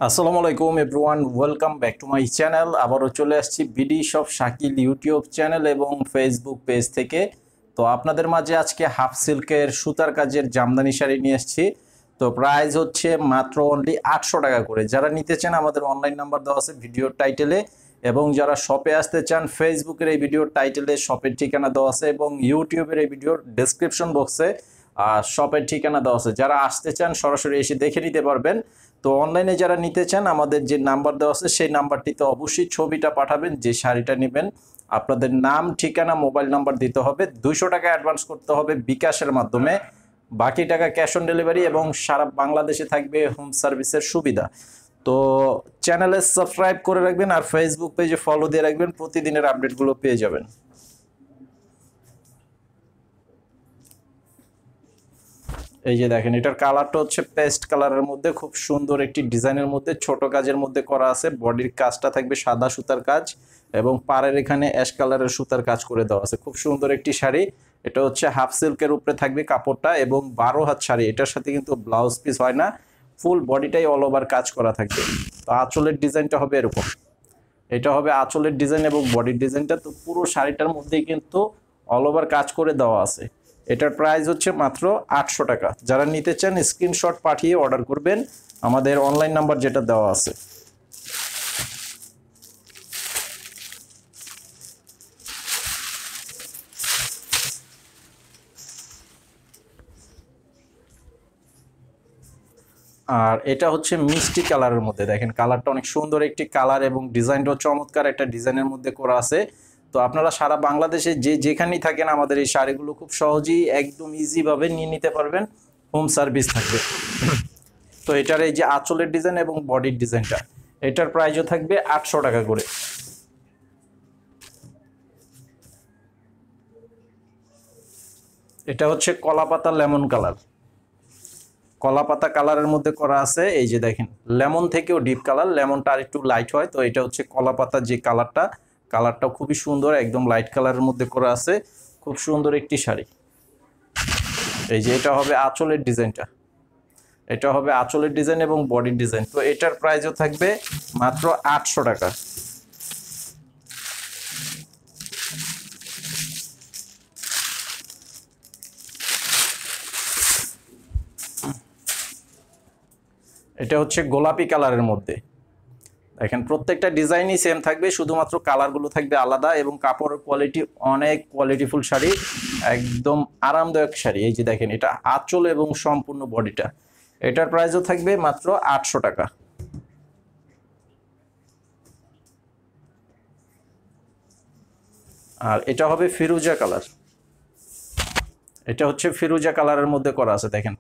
আসসালামু আলাইকুম everyone, welcome back to my channel. আবারও চলে আসছি BD shop Shakil YouTube channel এবং ফেসবুক পেজ থেকে। তো আপনাদের মাঝে আজকে হাফ সিল্কের সুতার কাজের জামদানি শাড়ি নিয়ে এসেছি। তো প্রাইস হচ্ছে মাত্র অনলি 800 টাকা করে। যারা নিতে চান আমাদের অনলাইন নাম্বার দেওয়া আছে ভিডিওর টাইটেলে, এবং যারা শপে আসতে চান ফেসবুকের এই ভিডিওর টাইটেলে শপের ঠিকানা দেওয়া আছে, এবং ইউটিউবের এই ভিডিওর ডেসক্রিপশন বক্সে শপের ঠিকানা দেওয়া আছে। যারা আসতে চান সরাসরি এসে দেখে নিতে পারবেন। তো অনলাইনে যারা নিতে চান আমাদের যে নাম্বার দেওয়া আছে সেই নাম্বারটিতে অবশ্যই ছবিটা পাঠাবেন, যে শাড়িটা নেবেন। আপনাদের নাম, ঠিকানা, মোবাইল নাম্বার দিতে হবে। 200 টাকা অ্যাডভান্স করতে হবে বিকাশের মাধ্যমে, বাকি টাকা ক্যাশ অন ডেলিভারি, এবং সারা বাংলাদেশে থাকবে হোম সার্ভিসের সুবিধা। তো চ্যানেলে সাবস্ক্রাইব করে রাখবেন আর ফেসবুক পেজে ফলো দিয়ে রাখবেন, প্রতিদিনের আপডেটগুলো পেয়ে যাবেন। এই যে দেখেন, এটার কালারটা হচ্ছে পেস্ট কালারের মধ্যে, খুব সুন্দর একটি ডিজাইনের মধ্যে ছোট কাজের মধ্যে করা আছে। বডির কাজটা থাকবে সাদা সুতার কাজ, এবং পাড়ের এখানে অ্যাশ কালারের সুতার কাজ করে দেওয়া আছে। খুব সুন্দর একটি শাড়ি। এটা হচ্ছে হাফ সিল্কের উপরে থাকবে কাপড়টা, এবং 12 হাত শাড়ি। এটার সাথে কিন্তু ব্লাউজ পিস হয় না, ফুল বডিটাই অল ওভার কাজ করা থাকবে। তো আঁচলের ডিজাইনটা হবে এরকম। এটা হবে আঁচলের ডিজাইন এবং বডির ডিজাইনটা। তো পুরো শাড়িটার মধ্যেই কিন্তু অল ওভার কাজ করে দেওয়া আছে। এটার প্রাইস হচ্ছে মাত্র 800 টাকা। যারা নিতে চান স্ক্রিনশট পাঠিয়ে অর্ডার করবেন আমাদের অনলাইন নাম্বার যেটা দেওয়া আছে। আর এটা হচ্ছে মিষ্টি কালারের মধ্যে, দেখেন কালারটা অনেক সুন্দর একটি কালার, এবং ডিজাইনটাও চমৎকার একটা ডিজাইনের মধ্যে করা আছে। তো আপনারা সারা বাংলাদেশে যে যেখানেই থাকেন আমাদের এই শাড়িগুলো খুব সহজেই একদম ইজিভাবে নিয়ে নিতে পারবেন, হোম সার্ভিস থাকবে। তো এটার এই যে আঁচলের ডিজাইন এবং বডির ডিজাইনটা, এটার প্রাইসও থাকবে 800 টাকা করে। এটা হচ্ছে কলাপাতা লেমন কালার, কলাপাতা কালারের মধ্যে করা আছে। এই যে দেখেন, লেমন থেকেও ডিপ কালার, লেমনটা আর একটু লাইট হয়। তো এটা হচ্ছে কলাপাতা যে কালারটা, কালারটা খুবই সুন্দর, একদম লাইট কালারের মধ্যে করা আছে। খুব সুন্দর একটি শাড়ি। এই যে এটা হবে আঁচলের ডিজাইনটা, এটা হবে আঁচলের ডিজাইন এবং বডির ডিজাইন। তো এটার প্রাইসও থাকবে মাত্র 800 টাকা। এটা হচ্ছে গোলাপি কালারের মধ্যে। দেখেন প্রত্যেকটা ডিজাইনই সেম থাকবে, শুধুমাত্র কালারগুলো থাকবে আলাদা, এবং কাপড়ের কোয়ালিটি অনেক কোয়ালিটিফুল শাড়ি, একদম আরামদায়ক শাড়ি। এই যে দেখেন, এটা আঁচল এবং সম্পূর্ণ বডিটা। এটার প্রাইসও থাকবে মাত্র 800 টাকা। আর এটা হবে ফিরোজা কালার, এটা হচ্ছে ফিরোজা কালারের মধ্যে করা আছে। দেখেন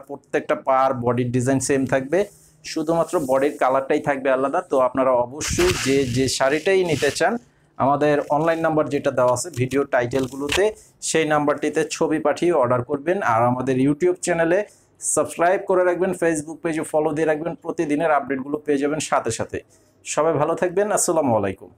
প্রত্যেকটা পার বডির ডিজাইন সেম থাকবে, শুধুমাত্র বডির কালারটাই থাকবে আলাদা। তো আপনারা অবশ্যই যে যে শাড়িটাই নিতে চান আমাদের অনলাইন নাম্বার যেটা দেওয়া আছে ভিডিও টাইটেলগুলোতে, সেই নাম্বারটিতে ছবি পাঠিয়ে অর্ডার করবেন। আর আমাদের ইউটিউব চ্যানেলে সাবস্ক্রাইব করে রাখবেন, ফেসবুক পেজে ফলো দিয়ে রাখবেন, প্রতিদিনের আপডেটগুলো পেয়ে যাবেন সাথে সাথে। সবাই ভালো থাকবেন, আসসালামু আলাইকুম।